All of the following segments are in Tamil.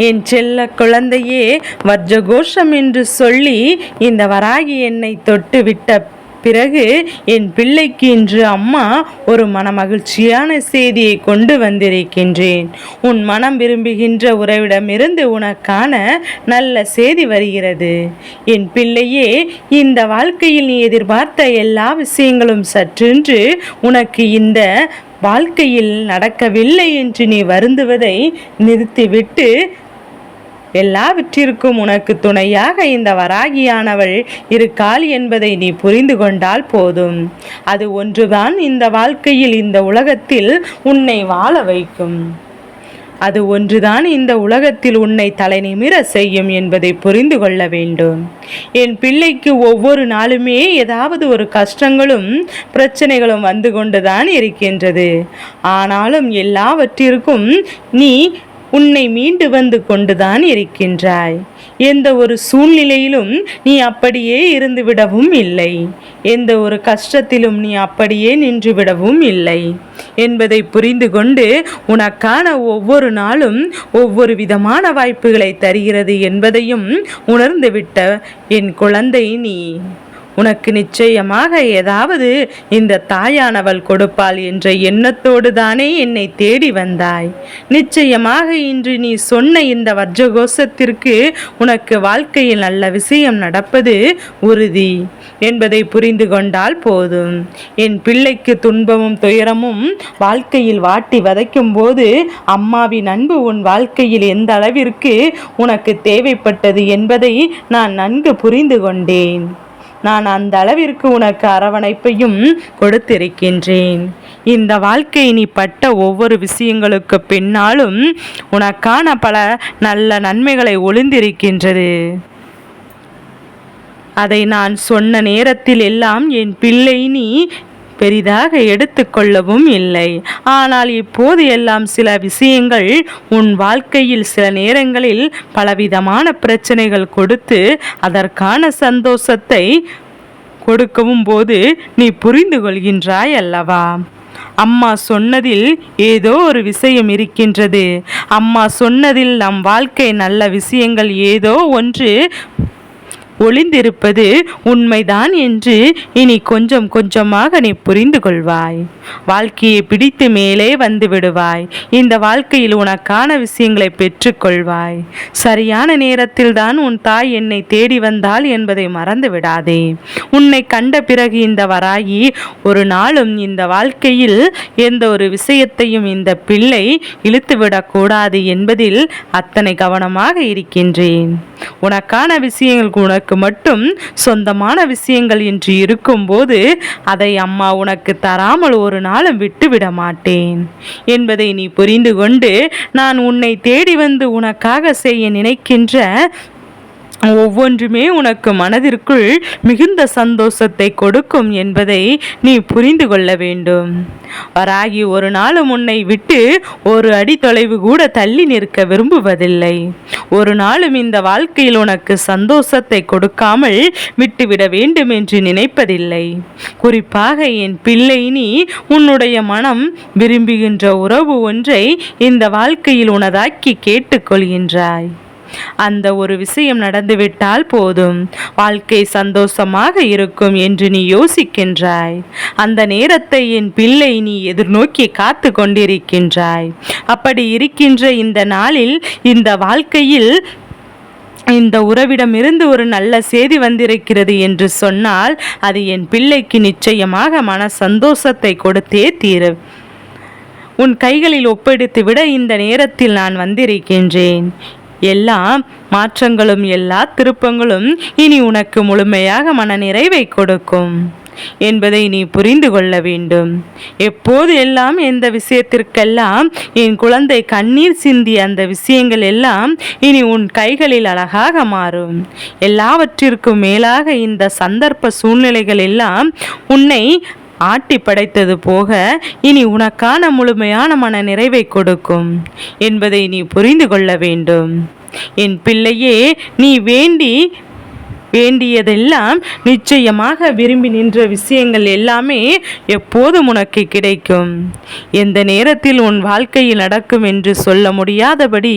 என் செல்ல குழந்தையே, வஜ்ரகோஷம் என்று சொல்லி இந்த வராகி என்னை தொட்டு விட்ட பிறகு என் பிள்ளைக்கு இன்று அம்மா ஒரு மனமகிழ்ச்சியான செய்தியை கொண்டு வந்திருக்கின்றேன். உன் மனம் விரும்புகின்ற உறவிடமிருந்து உனக்கான நல்ல செய்தி வருகிறது. என் பிள்ளையே, இந்த வாழ்க்கையில் நீ எதிர்பார்த்த எல்லா விஷயங்களும் சற்றென்று உனக்கு இந்த வாழ்க்கையில் நடக்கவில்லை என்று நீ வருந்துவதை நிறுத்திவிட்டு எல்லாவற்றிற்கும் உனக்கு துணையாக இந்த வராகியானவள் இருக்காள் என்பதை நீ புரிந்து கொண்டால் போதும். அது ஒன்றுதான் இந்த வாழ்க்கையில் இந்த உலகத்தில் உன்னை வாழ வைக்கும். அது ஒன்றுதான் இந்த உலகத்தில் உன்னை தலை நிமிர செய்யும் என்பதை புரிந்து கொள்ள வேண்டும். என் பிள்ளைக்கு ஒவ்வொரு நாளுமே ஏதாவது ஒரு கஷ்டங்களும் பிரச்சனைகளும் வந்து கொண்டுதான் இருக்கின்றது. ஆனாலும் எல்லாவற்றிற்கும் நீ உன்னை மீண்டு வந்து கொண்டுதான் இருக்கின்றாய். எந்த ஒரு சூழ்நிலையிலும் நீ அப்படியே இருந்துவிடவும் இல்லை. எந்த ஒரு கஷ்டத்திலும் நீ அப்படியே நின்றுவிடவும் இல்லை என்பதை புரிந்து கொண்டு உனக்கான ஒவ்வொரு நாளும் ஒவ்வொரு விதமான வாய்ப்புகளை தருகிறது என்பதையும் உணர்ந்துவிட்ட என் குழந்தை நீ. உனக்கு நிச்சயமாக ஏதாவது இந்த தாயானவள் கொடுப்பாள் என்ற எண்ணத்தோடு தானே என்னை தேடி வந்தாய். நிச்சயமாக இன்று நீ சொன்ன இந்த வஜ்ரகோஷத்திற்கு உனக்கு வாழ்க்கையில் நல்ல விஷயம் நடப்பது உறுதி என்பதை புரிந்து கொண்டால் போதும். என் பிள்ளைக்கு துன்பமும் துயரமும் வாழ்க்கையில் வாட்டி வதைக்கும் போது அம்மாவின் அன்பு உன் வாழ்க்கையில் எந்த அளவிற்கு உனக்கு தேவைப்பட்டது என்பதை நான் நன்கு புரிந்து கொண்டேன். நான் அந்த அளவிற்கு உனக்கு அரவணைப்பையும் கொடுத்திருக்கின்றேன். இந்த வாழ்க்கை நீ பட்ட ஒவ்வொரு விஷயங்களுக்கு பின்னாலும் உனக்கான பல நல்ல நன்மைகளை ஒளிந்திருக்கின்றது. அதை நான் சொன்ன நேரத்தில் எல்லாம் என் பிள்ளை நீ பெரிதாக எடுத்துக்கொள்ளவும் இல்லை. ஆனால் இப்போது எல்லாம் சில விஷயங்கள் உன் வாழ்க்கையில் சில நேரங்களில் பலவிதமான பிரச்சனைகள் கொடுத்து அதற்கான சந்தோஷத்தை கொடுக்கவும் போது நீ புரிந்து கொள்கின்றாய் அல்லவா? அம்மா சொன்னதில் ஏதோ ஒரு விஷயம் இருக்கின்றது. அம்மா சொன்னதில் நம் வாழ்க்கை நல்ல விஷயங்கள் ஏதோ ஒன்று ஒளிந்திருப்பது உண்மைதான் என்று இனி கொஞ்சம் கொஞ்சமாக நீ புரிந்து கொள்வாய். வாழ்க்கையை பிடித்து மேலே வந்து விடுவாய். இந்த வாழ்க்கையில் உனக்கான விஷயங்களை பெற்றுக்கொள்வாய். சரியான நேரத்தில் தான் உன் தாய் என்னை தேடி வந்தாள் என்பதை மறந்து விடாதே. உன்னை கண்ட பிறகு இந்த வராகி ஒரு நாளும் இந்த வாழ்க்கையில் எந்த ஒரு விஷயத்தையும் இந்த பிள்ளை இழுத்துவிடக்கூடாது என்பதில் அத்தனை கவனமாக இருக்கின்றேன். உனக்கான விஷயங்கள் உனக்கு மட்டும் சொந்தமான விஷயங்கள் என்று இருக்கும்போது அதை அம்மா உனக்கு தராமல் ஒரு நாளும் விட்டுவிட மாட்டேன் என்பதை நீ புரிந்து கொண்டு நான் உன்னை தேடி வந்து உனக்காக செய்ய நினைக்கின்ற ஒவ்வொன்றுமே உனக்கு மனதிற்குள் மிகுந்த சந்தோஷத்தை கொடுக்கும் என்பதை நீ புரிந்து கொள்ள வேண்டும். வராகி ஒரு நாளும் உன்னை விட்டு ஒரு அடி தொலைவு கூட தள்ளி நிற்க விரும்புவதில்லை. ஒரு நாளும் இந்த வாழ்க்கையில் உனக்கு சந்தோஷத்தை கொடுக்காமல் விட்டுவிட வேண்டும் என்று நினைப்பதில்லை. குறிப்பாக என் பிள்ளை நீ உன்னுடைய மனம் விரும்புகின்ற உறவு ஒன்றை இந்த வாழ்க்கையில் உனதாக்கி கேட்டுக்கொள்கின்றாய். அந்த ஒரு விஷயம் நடந்துவிட்டால் போதும், வாழ்க்கை சந்தோஷமாக இருக்கும் என்று நீ யோசிக்கின்றாய். அந்த நேரத்தை என் பிள்ளை நீ எதிர்நோக்கி காத்து கொண்டிருக்கின்றாய். அப்படி இருக்கின்ற இந்த நாளில் இந்த வாழ்க்கையில் இந்த உறவிடமிருந்து ஒரு நல்ல செய்தி வந்திருக்கிறது என்று சொன்னால் அது என் பிள்ளைக்கு நிச்சயமாக மன சந்தோஷத்தை கொடுத்தே தீரும். உன் கைகளில் ஒப்படைத்து விட இந்த நேரத்தில் நான் வந்திருக்கின்றேன். எல்லா மாற்றங்களும் எல்லா திருப்பங்களும் இனி உனக்கு முழுமையாக மன நிறைவை கொடுக்கும் என்பதை நீ புரிந்து கொள்ள வேண்டும். எப்போது எல்லாம் எந்த விஷயத்திற்கெல்லாம் என் குழந்தை கண்ணீர் சிந்திய அந்த விஷயங்கள் எல்லாம் இனி உன் கைகளில் அழகாக மாறும். எல்லாவற்றிற்கும் மேலாக இந்த சந்தர்ப்ப சூழ்நிலைகள் எல்லாம் உன்னை ஆட்டி படைத்தது போக இனி உனக்கான முழுமையான மன நிறைவை கொடுக்கும் என்பதை நீ புரிந்து கொள்ள வேண்டும். என் பிள்ளையே, நீ வேண்டி வேண்டியதெல்லாம் நிச்சயமாக விரும்பி நின்ற விஷயங்கள் எல்லாமே எப்போதும் உனக்கு கிடைக்கும். எந்த நேரத்தில் உன் வாழ்க்கையில் நடக்கும் என்று சொல்ல முடியாதபடி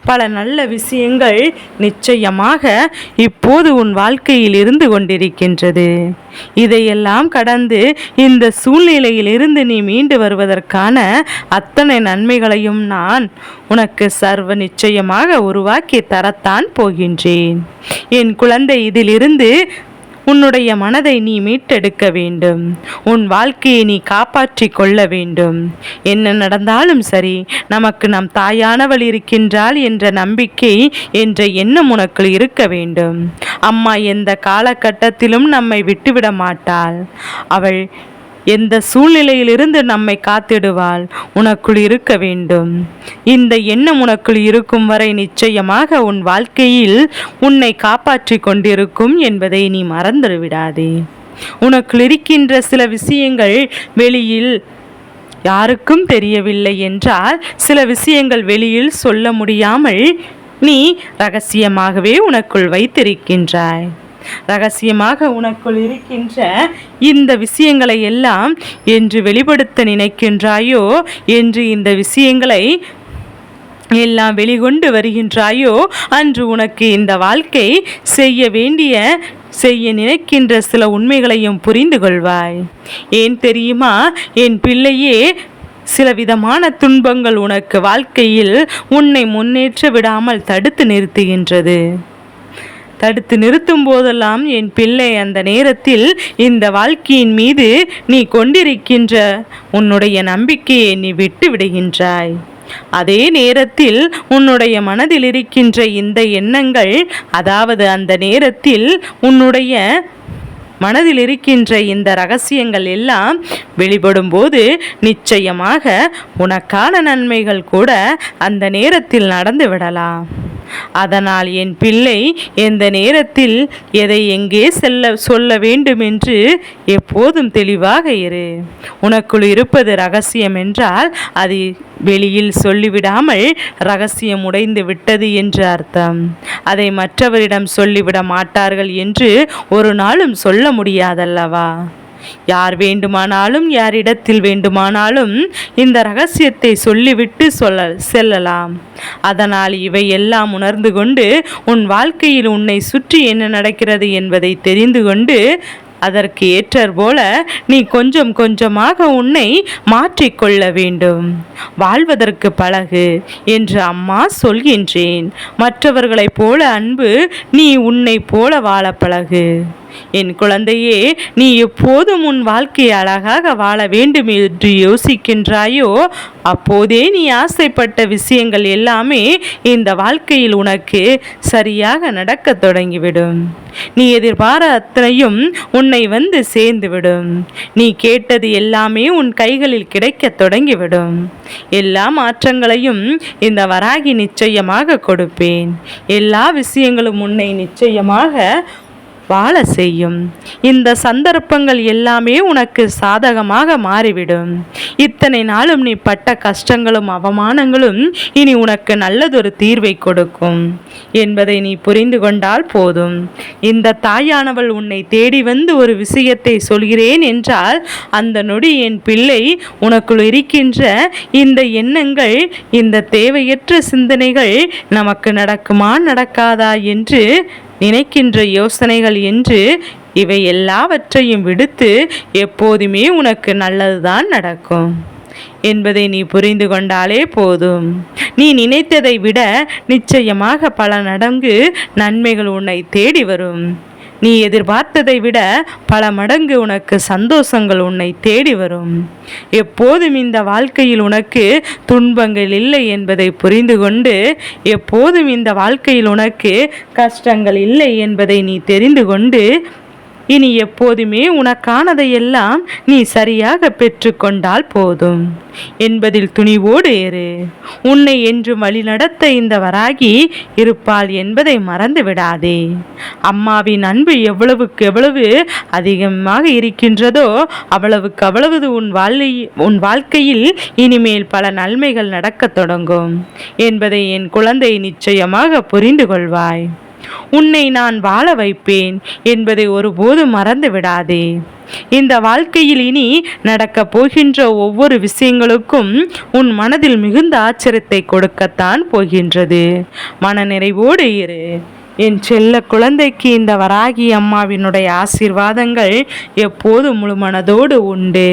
பல நல்ல விஷயங்கள் நிச்சயமாக இப்போது உன் வாழ்க்கையில் இருந்து கொண்டிருக்கின்றது. இதையெல்லாம் கடந்து இந்த சூழ்நிலையில் இருந்து நீ மீண்டு வருவதற்கான அத்தனை நன்மைகளையும் நான் உனக்கு சர்வ நிச்சயமாக உருவாக்கி தரத்தான் போகின்றேன். என் குழந்தை, இதிலிருந்து உன்னுடைய மனதை நீ மீட்டெடுக்க வேண்டும். உன் வாழ்க்கையை நீ காப்பாற்றி கொள்ள வேண்டும். என்ன நடந்தாலும் சரி, நமக்கு நம் தாயானவள் இருக்கின்றாள் என்ற நம்பிக்கை என்ற எண்ணம் உனக்குள் இருக்க வேண்டும். அம்மா எந்த காலகட்டத்திலும் நம்மை விட்டுவிட மாட்டாள். அவள் எந்த சூழ்நிலையிலிருந்து நம்மை காத்திடுவாள் உனக்குள் இருக்க வேண்டும். இந்த எண்ணம் உனக்குள் இருக்கும் வரை நிச்சயமாக உன் வாழ்க்கையில் உன்னை காப்பாற்றி கொண்டிருக்கும் என்பதை நீ மறந்து விடாதே. உனக்குள் இருக்கின்ற சில விஷயங்கள் வெளியில் யாருக்கும் தெரியவில்லை என்றால், சில விஷயங்கள் வெளியில் சொல்ல முடியாமல் நீ ரகசியமாகவே உனக்குள் வைத்திருக்கின்றாய். ரகசியமாக உனக்குள் இருக்கின்ற இந்த விஷயங்களை எல்லாம் என்று வெளிப்படுத்த நினைக்கின்றாயோ, என்று இந்த விஷயங்களை எல்லாம் வெளிக்கொண்டு வருகின்றாயோ, அன்று உனக்கு இந்த வாழ்க்கை செய்ய நினைக்கின்ற சில உண்மைகளையும் புரிந்து கொள்வாய். ஏன் தெரியுமா என் பிள்ளையே, சில விதமான துன்பங்கள் உனக்கு வாழ்க்கையில் உன்னை முன்னேற்ற விடாமல் தடுத்து நிறுத்துகின்றது. தடுத்து நிறுத்தும் போதெல்லாம் என் பிள்ளை, அந்த நேரத்தில் இந்த வாழ்க்கையின் மீது நீ கொண்டிருக்கின்ற உன்னுடைய நம்பிக்கையை நீ விட்டு விடுகின்றாய். அதே நேரத்தில் உன்னுடைய மனதில் இருக்கின்ற இந்த எண்ணங்கள், அதாவது அந்த நேரத்தில் உன்னுடைய மனதில் இருக்கின்ற இந்த ரகசியங்கள் எல்லாம் வெளிப்படும் போது நிச்சயமாக உனக்கான நன்மைகள் கூட அந்த நேரத்தில் நடந்து விடலாம். அதனால் என் பிள்ளை, எந்த நேரத்தில் எதை எங்கே சொல்ல வேண்டும் என்று எப்போதும் தெளிவாக இரு. உனக்குள் இருப்பது ரகசியம் என்றால் அது வெளியில் சொல்லிவிடாமல் ரகசியம் உடைந்து விட்டது என்று அர்த்தம். அதை மற்றவரிடம் சொல்லிவிட மாட்டார்கள் என்று ஒரு நாளும் சொல்ல முடியாதல்லவா? யார் வேண்டுமானாலும் யாரிடத்தில் வேண்டுமானாலும் இந்த ரகசியத்தை சொல்லிவிட்டு செல்லலாம். அதனால் இவை எல்லாம் உணர்ந்து கொண்டு உன் வாழ்க்கையில் உன்னை சுற்றி என்ன நடக்கிறது என்பதை தெரிந்து கொண்டு அதற்கு ஏற்றார் போல நீ கொஞ்சம் கொஞ்சமாக உன்னை மாற்றிக்கொள்ள வேண்டும். வாழ்வதற்கு பழகு என்று அம்மா சொல்கின்றேன். மற்றவர்களைப் போல அன்பு, நீ உன்னை போல வாழ பழகு. என் குழந்தையே, நீ எப்போதும் உன் வாழ்க்கையை அழகாக வாழ வேண்டும் என்று யோசிக்கின்றாயோ, அப்போதே நீ ஆசைப்பட்ட விஷயங்கள் எல்லாமே இந்த வாழ்க்கையில் உனக்கு சரியாக நடக்க தொடங்கிவிடும். நீ எதிர்பார அத்தனையும் உன்னை வந்து சேர்ந்துவிடும். நீ கேட்டது எல்லாமே உன் கைகளில் கிடைக்க தொடங்கிவிடும். எல்லா மாற்றங்களையும் இந்த வராகி நிச்சயமாக கொடுப்பேன். எல்லா விஷயங்களும் உன்னை நிச்சயமாக வாழ செய்யும். இந்த சந்தர்ப்பங்கள் எல்லாமே உனக்கு சாதகமாக மாறிவிடும். இத்தனை நாளும் நீ பட்ட கஷ்டங்களும் அவமானங்களும் இனி உனக்கு நல்லதொரு தீர்வை கொடுக்கும் என்பதை நீ புரிந்து கொண்டால் போதும். இந்த தாயானவள் உன்னை தேடி வந்து ஒரு விஷயத்தை சொல்கிறேன் என்றால், அந்த நொடி என் பிள்ளை உனக்குள் இருக்கின்ற இந்த எண்ணங்கள், இந்த தேவையற்ற சிந்தனைகள் நமக்கு நடக்குமா நடக்காதா என்று நினைக்கின்ற யோசனைகள் என்று இவை எல்லாவற்றையும் விடுத்து எப்போதுமே உனக்கு நல்லதுதான் நடக்கும் என்பதை நீ புரிந்து கொண்டாலே போதும். நீ நினைத்ததை விட நிச்சயமாக பல மடங்கு நன்மைகள் உன்னை தேடி வரும். நீ எதிர்பார்த்ததை விட பல மடங்கு உனக்கு சந்தோஷங்கள் உன்னை தேடி வரும். எப்போதும் இந்த வாழ்க்கையில் உனக்கு துன்பங்கள் இல்லை என்பதை புரிந்து கொண்டு, எப்போதும் இந்த வாழ்க்கையில் உனக்கு கஷ்டங்கள் இல்லை என்பதை நீ தெரிந்து கொண்டு, இனி எப்போதுமே உனக்கானதையெல்லாம் நீ சரியாக பெற்றுக்கொண்டால் போதும் என்பதில் துணிவோடு ஏறு. உன்னை என்று வழிநடத்த இந்த வராகி இருப்பாள் என்பதை மறந்து விடாதே. அம்மாவின் அன்பு எவ்வளவுக்கு எவ்வளவு அதிகமாக இருக்கின்றதோ அவ்வளவுக்கு அவ்வளவு உன் வாழ்க்கையில் இனிமேல் பல நன்மைகள் நடக்க தொடங்கும் என்பதை என் குழந்தை நிச்சயமாக புரிந்து கொள்வாய். உன்னை நான் வாழ வைப்பேன் என்பதை ஒருபோதும் மறந்து விடாதே. இந்த வாழ்க்கையில் இனி நடக்கப் போகின்ற ஒவ்வொரு விஷயங்களுக்கும் உன் மனதில் மிகுந்த ஆச்சரியத்தை கொடுக்கத்தான் போகின்றது. மனநிறைவோடு இரு. என் செல்ல குழந்தைக்கு இந்த வராகி அம்மாவினுடைய ஆசீர்வாதங்கள் எப்போது முழு மனதோடு உண்டு.